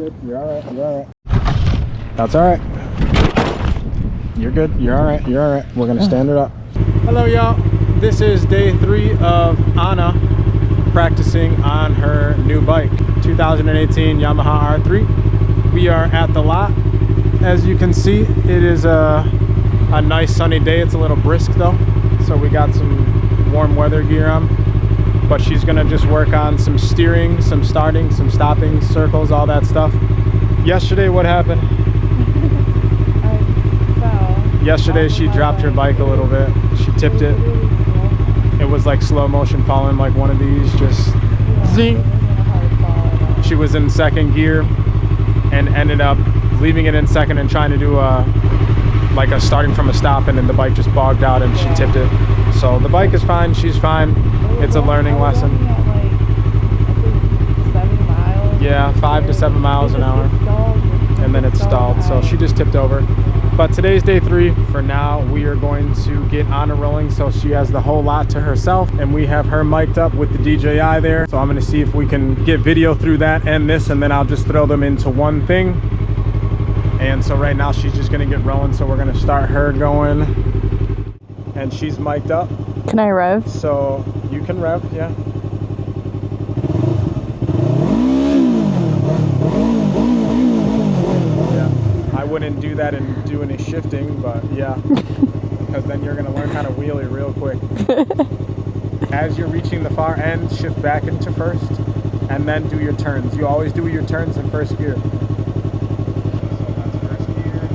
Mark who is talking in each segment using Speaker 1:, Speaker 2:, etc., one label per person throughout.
Speaker 1: good. You're all right. You're all right. That's all right. You're good. You're all right. You're all right. We're gonna stand her up. Hello, y'all. This is day 3 of Anna practicing on her new bike, 2018 Yamaha R3. We are at the lot. As you can see, it is a nice sunny day. It's a little brisk though, so we got some warm weather gear on. But she's gonna just work on some steering, some starting, some stopping, circles, all that stuff. Yesterday, what happened?
Speaker 2: I fell.
Speaker 1: Yesterday, she dropped her bike a little bit. She tipped it. It was like slow motion falling, like one of these, just zing. She was in second gear and ended up leaving it in second and trying to do like a starting from a stop, and then the bike just bogged out and she tipped it. So the bike is fine, she's fine. It's a learning lesson.
Speaker 2: At like, I think 7 miles.
Speaker 1: Yeah, 5 to 7 miles an hour. And then it stalled, so she just tipped over. But today's day 3. For now, we are going to get Anna rolling, so she has the whole lot to herself, and we have her mic'd up with the DJI there. So I'm gonna see if we can get video through that and this, and then I'll just throw them into one thing. And so right now she's just gonna get rolling, so we're gonna start her going. And she's mic'd up.
Speaker 2: Can I rev?
Speaker 1: So you can rev, yeah. I wouldn't do that and do any shifting, but yeah, because then you're gonna learn how to wheelie real quick. As you're reaching the far end, shift back into first, and then do your turns. You always do your turns in first gear. So that's first gear.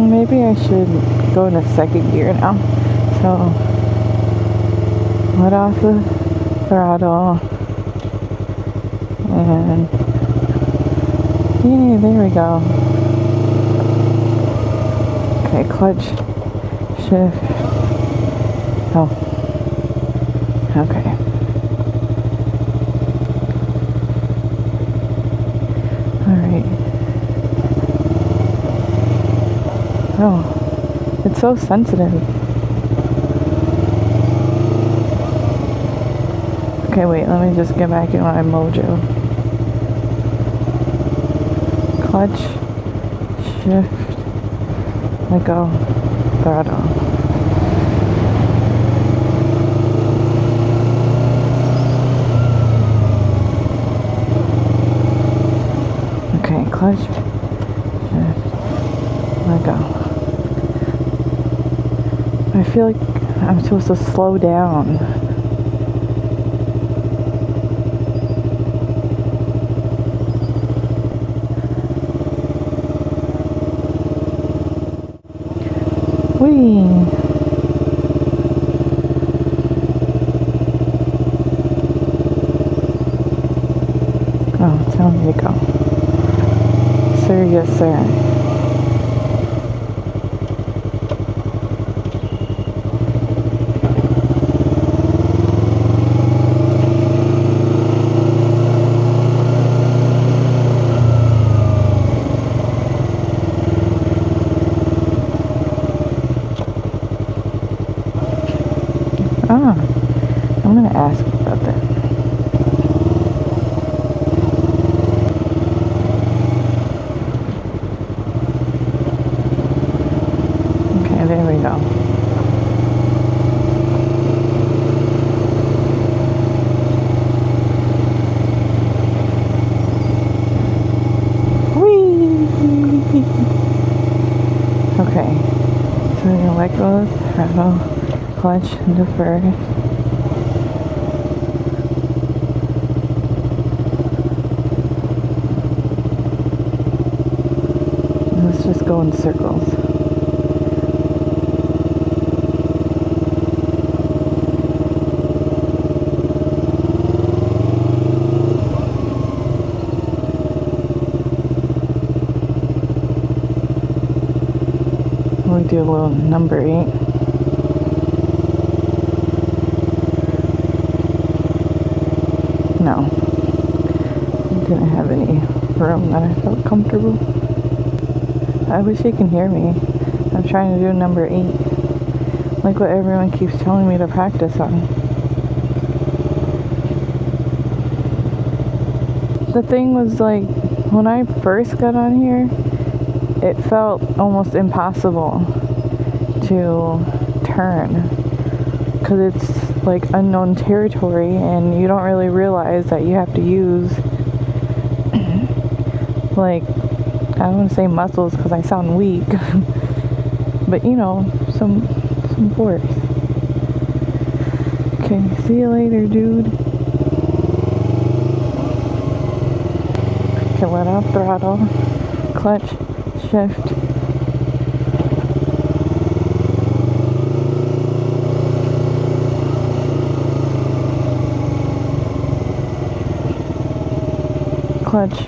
Speaker 2: Maybe I should go into second gear now. So, let off the throttle. And, yay, there we go. Okay, clutch, shift. Oh, okay. Alright. Oh, it's so sensitive. Okay, wait, let me just get back in my mojo. Clutch, shift, let go, throttle. Okay, clutch, shift, let go. I feel like I'm supposed to slow down. Whee! Oh, tell me to go. Sir, yes, sir. Ah, I'm gonna ask about that. Okay, there we go. Whee! Okay, so we're gonna let go of the throttle. Clutch into first. Let's just go in circles. We do a little number 8. didn't have any room that I felt comfortable. I wish you can hear me. I'm trying to do number 8, like what everyone keeps telling me to practice on. The thing was, like, when I first got on here, it felt almost impossible to turn because it's like unknown territory and you don't really realize that you have to use like, I don't want to say muscles because I sound weak, but you know, some force. Okay, see you later, dude. Okay, let off throttle, clutch, shift. Clutch.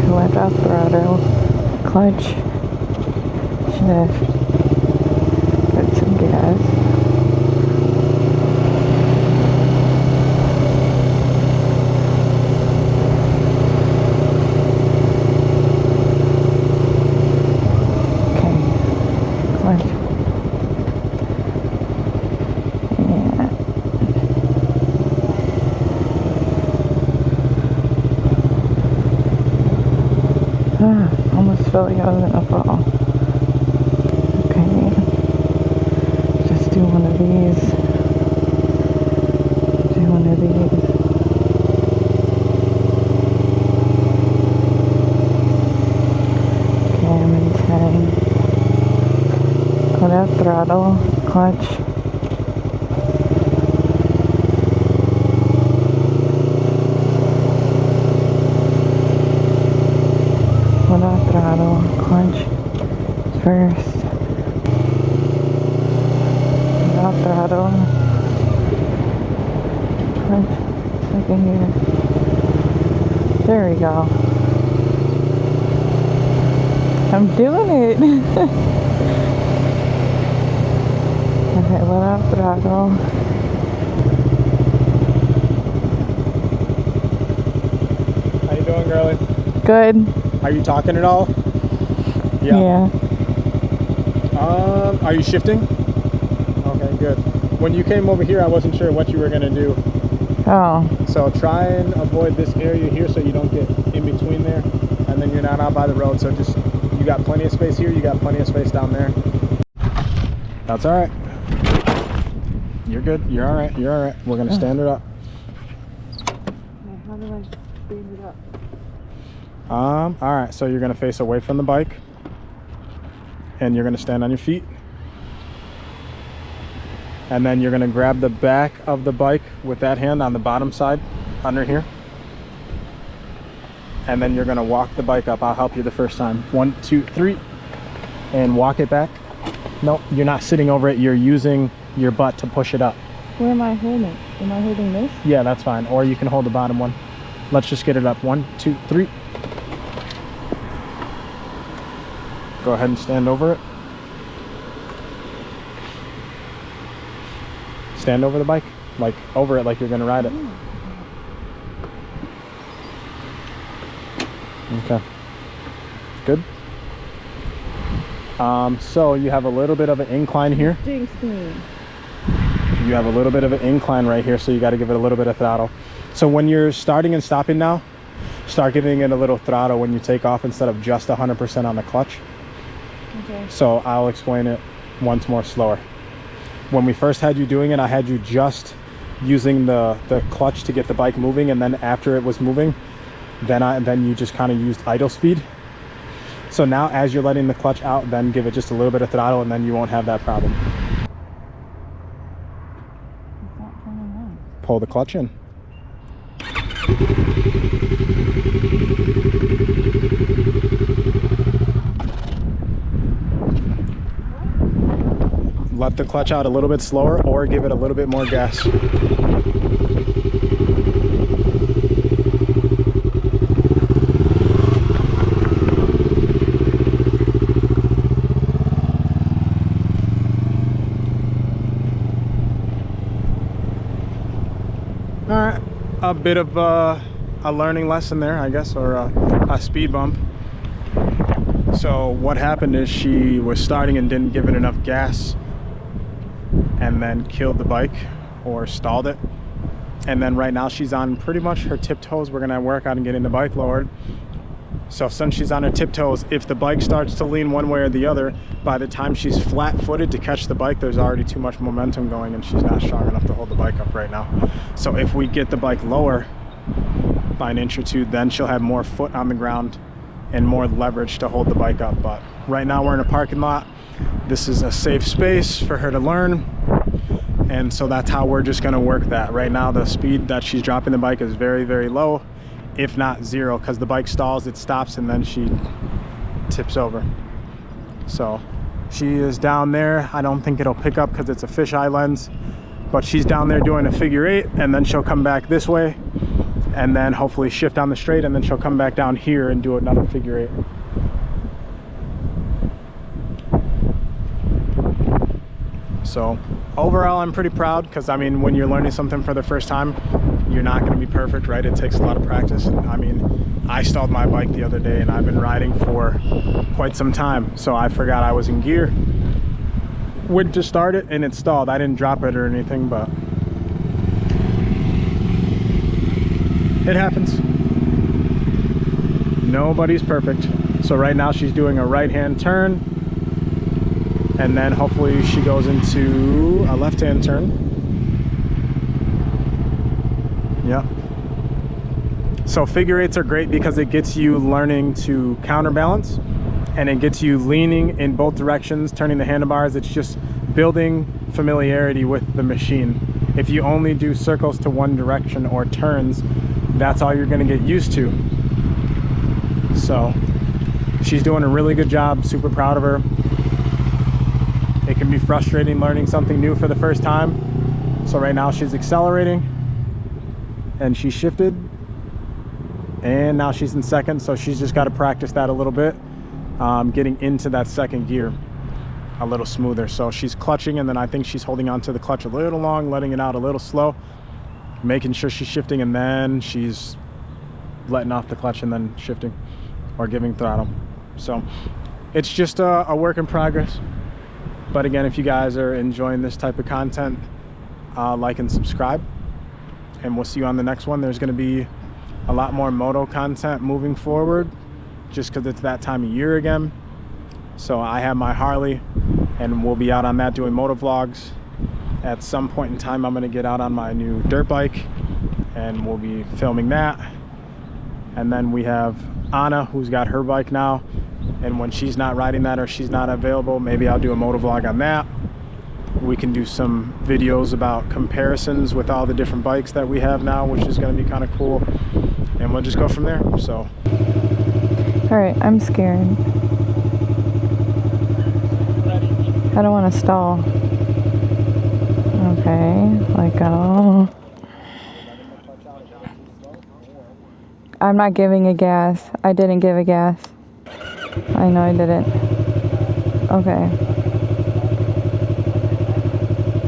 Speaker 2: Let off throttle, clutch, shift, put some gas. Okay, clutch. Yeah. Almost felt like I was gonna fall. Okay, just do one of these. Do one of these. Okay, I'm in 10. Put out throttle, clutch. Put out throttle, clutch first. Put out throttle, clutch second gear. There we go. I'm doing it. Okay, let out throttle.
Speaker 1: How you doing, girlie?
Speaker 2: Good.
Speaker 1: Are you talking at all?
Speaker 2: Yeah.
Speaker 1: Are you shifting? Okay, good. When you came over here, I wasn't sure what you were gonna do.
Speaker 2: Oh.
Speaker 1: So try and avoid this area here so you don't get in between there, and then you're not out by the road. So just, you got plenty of space here, you got plenty of space down there. That's all right. You're good. You're all right. You're all right. We're gonna stand it up.
Speaker 2: How do I stand it up?
Speaker 1: All right, so you're gonna face away from the bike and you're gonna stand on your feet, and then you're gonna grab the back of the bike with that hand on the bottom side under here, and then you're gonna walk the bike up. I'll help you the first time. 1, 2, 3, and walk it back. No, you're not sitting over it, you're using your butt to push it up.
Speaker 2: Where am I holding? Am I holding this?
Speaker 1: Yeah, that's fine, or you can hold the bottom one. Let's just get it up. 1, 2, 3. Go ahead and stand over it. Stand over the bike, like over it, like you're gonna ride it. Okay, good. So you have a little bit of an incline here.
Speaker 2: Jinxed me.
Speaker 1: You have a little bit of an incline right here, so you got to give it a little bit of throttle. So when you're starting and stopping now, start giving it a little throttle when you take off instead of just 100% on the clutch.
Speaker 2: Okay.
Speaker 1: So I'll explain it once more slower. When we first had you doing it, I had you just using the clutch to get the bike moving, and then after it was moving, then you just kind of used idle speed. So now as you're letting the clutch out, then give it just a little bit of throttle, and then you won't have that problem.
Speaker 2: It's not turning on.
Speaker 1: Pull the clutch in. Let the clutch out a little bit slower, or give it a little bit more gas. All right, a bit of a learning lesson there, I guess, or a speed bump. So what happened is she was starting and didn't give it enough gas and then killed the bike or stalled it. And then right now she's on pretty much her tiptoes. We're gonna work on getting the bike lowered. So since she's on her tiptoes, if the bike starts to lean one way or the other, by the time she's flat-footed to catch the bike, there's already too much momentum going and she's not strong enough to hold the bike up right now. So if we get the bike lower by an inch or two, then she'll have more foot on the ground and more leverage to hold the bike up. But right now we're in a parking lot. This is a safe space for her to learn. And so that's how we're just gonna work that. Right now, the speed that she's dropping the bike is very, very low, if not zero, because the bike stalls, it stops, and then she tips over. So she is down there. I don't think it'll pick up because it's a fisheye lens, but she's down there doing a figure 8, and then she'll come back this way, and then hopefully shift on the straight, and then she'll come back down here and do another figure 8. So overall, I'm pretty proud, because I mean, when you're learning something for the first time, you're not going to be perfect, right? It takes a lot of practice. And I mean, I stalled my bike the other day and I've been riding for quite some time, so I forgot I was in gear, went to start it and it stalled. I didn't drop it or anything, but it happens. Nobody's perfect. So right now she's doing a right-hand turn, and then hopefully she goes into a left-hand turn. Yeah. So figure 8s are great because it gets you learning to counterbalance, and it gets you leaning in both directions, turning the handlebars. It's just building familiarity with the machine. If you only do circles to one direction or turns, that's all you're gonna get used to. So she's doing a really good job, super proud of her. It can be frustrating learning something new for the first time. So right now she's accelerating and she shifted, and now she's in second. So she's just got to practice that a little bit, getting into that second gear a little smoother. So she's clutching, and then I think she's holding on to the clutch a little long, letting it out a little slow, making sure she's shifting, and then she's letting off the clutch and then shifting or giving throttle. So it's just a work in progress. But again, if you guys are enjoying this type of content, like and subscribe, and we'll see you on the next one. There's going to be a lot more moto content moving forward, just because it's that time of year again. So I have my Harley, and we'll be out on that doing moto vlogs. At some point in time, I'm going to get out on my new dirt bike, and we'll be filming that. And then we have Anna, who's got her bike now, and when she's not riding that or she's not available, maybe I'll do a moto vlog on that. We can do some videos about comparisons with all the different bikes that we have now, which is going to be kind of cool, and we'll just go from there. So
Speaker 2: all right, I'm scared. I don't want to stall. Okay, like oh, I'm not giving a gas. I didn't give a gas. I know I didn't. Okay.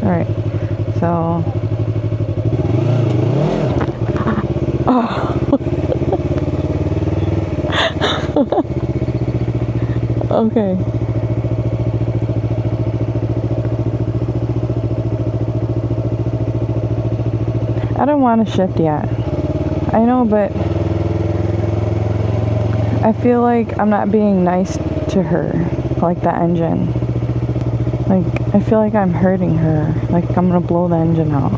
Speaker 2: Alright. So. Oh. Okay. I don't want to shift yet. I know, but I feel like I'm not being nice to her, like the engine. Like, I feel like I'm hurting her. Like, I'm gonna blow the engine out.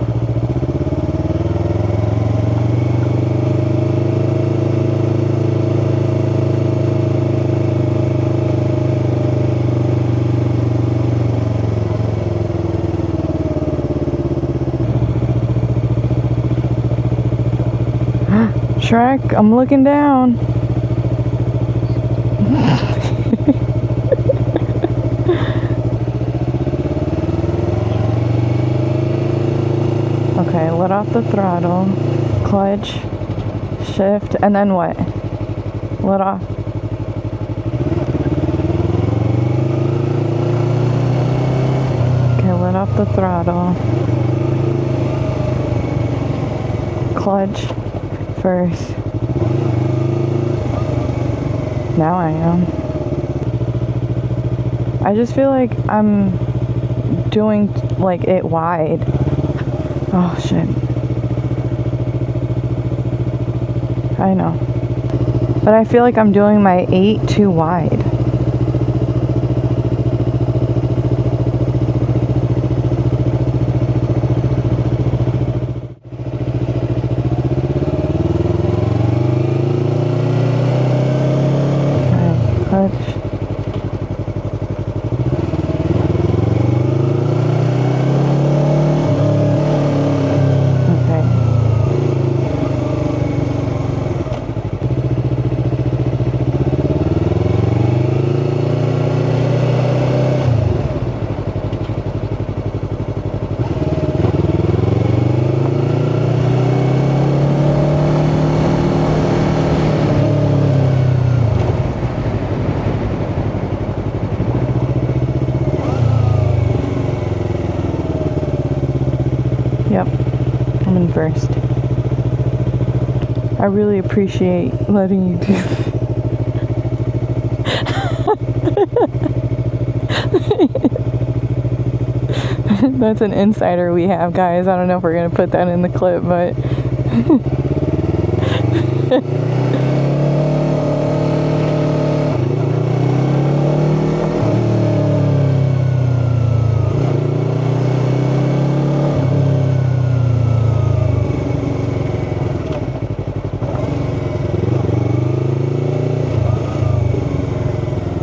Speaker 2: Shrek, I'm looking down. Okay, let off the throttle, clutch, shift, and then what? Let off. Okay, let off the throttle. Clutch first. Now I am. I just feel like I'm doing like it wide. Oh shit. I know. But I feel like I'm doing my 8 too wide. Alright, clutch. Yep, I'm in first. I really appreciate letting you do this. That's an insider we have, guys. I don't know if we're gonna put that in the clip, but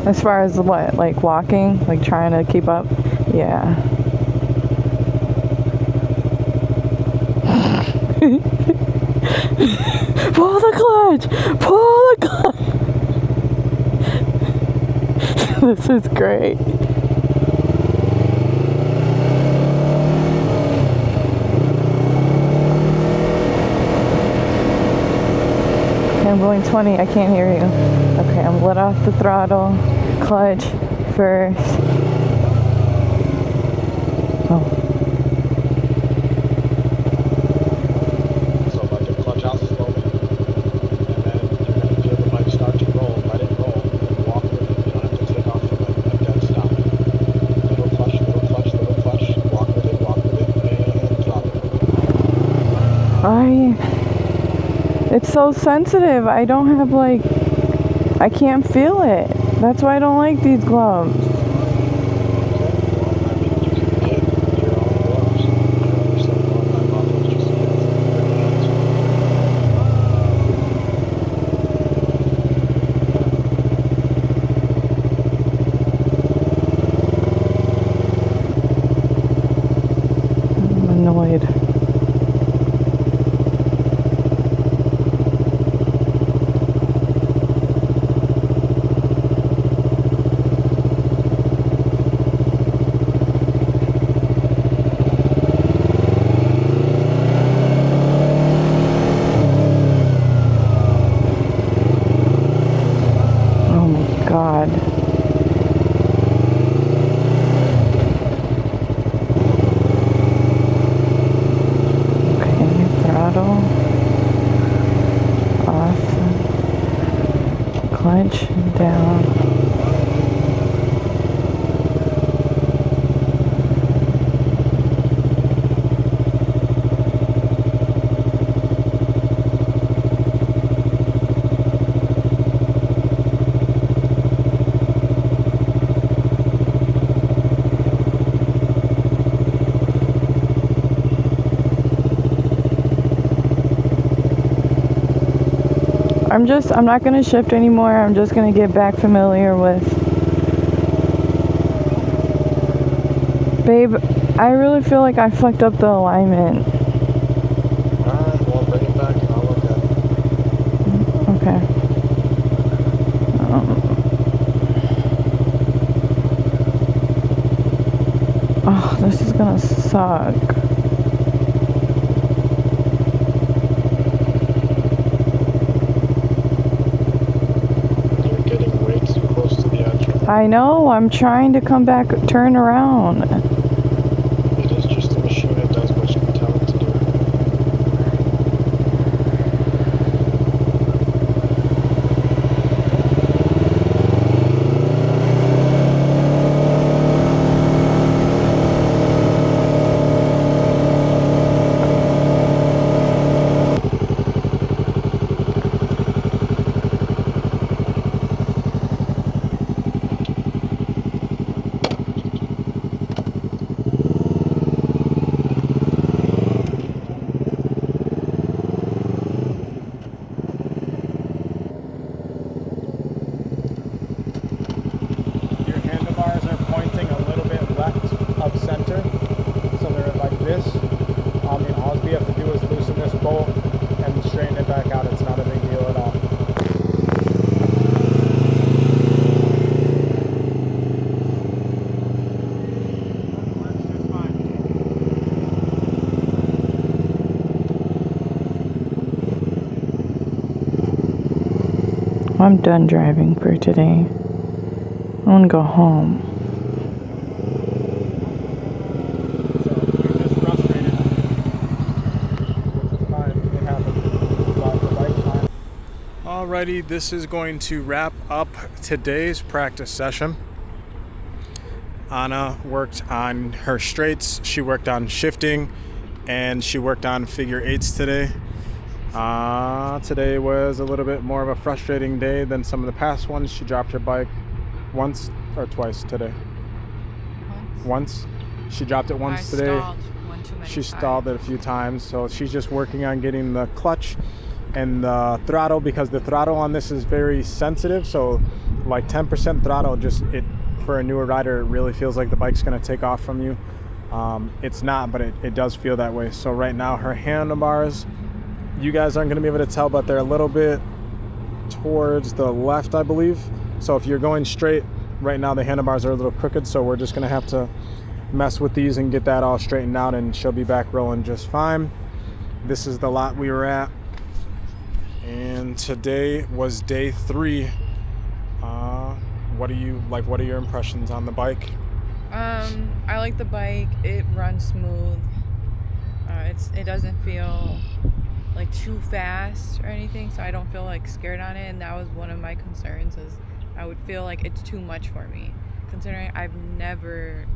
Speaker 2: as far as what, like walking, like trying to keep up, yeah. Pull the clutch! Pull the clutch! This is great. Okay, I'm going 20. I can't hear you. Okay, I'm let off the throttle. Clutch first. Oh.
Speaker 1: So let the clutch out slowly, and then you're going to feel the bike start to roll. Let it roll, and walk with it. You don't have to take off from a dead stop. Little clutch, little clutch, little clutch. Walk with it, and throttle.
Speaker 2: It's so sensitive. I don't have like, I can't feel it. That's why I don't like these gloves. I'm annoyed. God. Okay, throttle off, clutch down. I'm not gonna shift anymore. I'm just gonna get back familiar with. Babe, I really feel like I fucked up the alignment.
Speaker 1: Alright, well, bring it back and I'll look at it.
Speaker 2: Okay. Oh, this is gonna suck. I know, I'm trying to come back, turn around.
Speaker 1: It is just a machine that does what you tell it to do.
Speaker 2: I'm done driving for today. I want to go home.
Speaker 1: So we're just frustrated, which is fine. It happens. But the bike's fine. Alrighty, this is going to wrap up today's practice session. Anna worked on her straights, she worked on shifting, and she worked on figure eights today. Today was a little bit more of a frustrating day than some of the past ones. She dropped her bike once or twice today. Once. She dropped it once today. She stalled it a few times, so she's just working on getting the clutch and the throttle, because the throttle on this is very sensitive. So like 10% throttle, just it for a newer rider, it really feels like the bike's going to take off from you. It's not, but it does feel that way. So right now her handlebars, you guys aren't going to be able to tell, but they're a little bit towards the left, I believe. So if you're going straight, right now the handlebars are a little crooked, so we're just going to have to mess with these and get that all straightened out, and she'll be back rolling just fine. This is the lot we were at, and today was day 3. What are your impressions on the bike?
Speaker 2: I like the bike. It runs smooth. It doesn't feel like too fast or anything, so I don't feel like scared on it. And that was one of my concerns, is I would feel like it's too much for me, considering I've never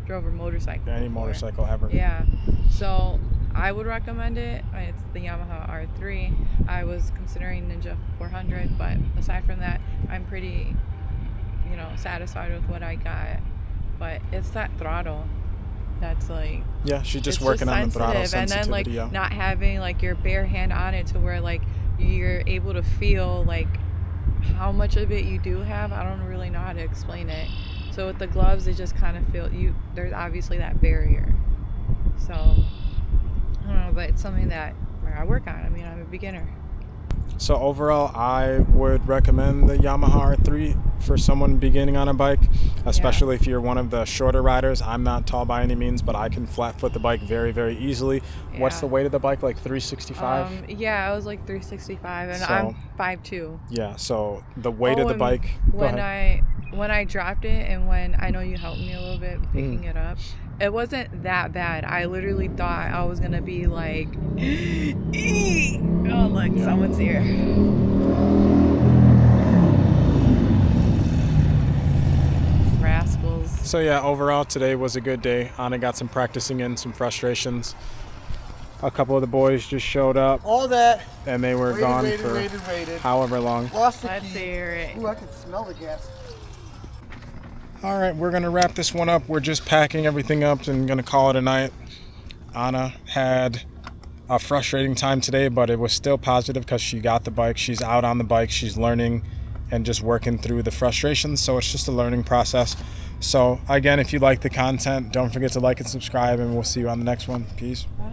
Speaker 2: drove a motorcycle
Speaker 1: Any
Speaker 2: before.
Speaker 1: Motorcycle ever.
Speaker 2: Yeah, so I would recommend it. It's the Yamaha R3. I was considering Ninja 400, but aside from that, I'm pretty, satisfied with what I got. But it's that throttle that's like,
Speaker 1: yeah, she's just working on the throttle sensitivity.
Speaker 2: And then not having like your bare hand on it to where like you're able to feel like how much of it you do have. I don't really know how to explain it. So with the gloves, it just kind of there's obviously that barrier. So I don't know, but it's something that I work on. I mean, I'm a beginner.
Speaker 1: So overall, I would recommend the Yamaha R3 for someone beginning on a bike, especially if you're one of the shorter riders. I'm not tall by any means, but I can flat foot the bike very, very easily. Yeah. What's the weight of the bike, like 365?
Speaker 2: Yeah, I was like 365, and I'm 5'2".
Speaker 1: Yeah, so the weight of the bike.
Speaker 2: When I dropped it, and when I know you helped me a little bit picking it up, it wasn't that bad. I literally thought I was gonna be like, oh look, someone's here. Rascals.
Speaker 1: So yeah, overall today was a good day. Anna got some practicing in, some frustrations. A couple of the boys just showed up.
Speaker 3: All that.
Speaker 1: And they were gone for however long.
Speaker 3: Lost the
Speaker 2: Let's
Speaker 3: key.
Speaker 2: hear it.
Speaker 3: Ooh, I can smell the gas.
Speaker 1: All right, we're gonna wrap this one up. We're just packing everything up and gonna call it a night. Anna had a frustrating time today, but it was still positive because she got the bike. She's out on the bike. She's learning and just working through the frustrations. So it's just a learning process. So again, if you like the content, don't forget to like and subscribe, and we'll see you on the next one. Peace.
Speaker 2: Bye.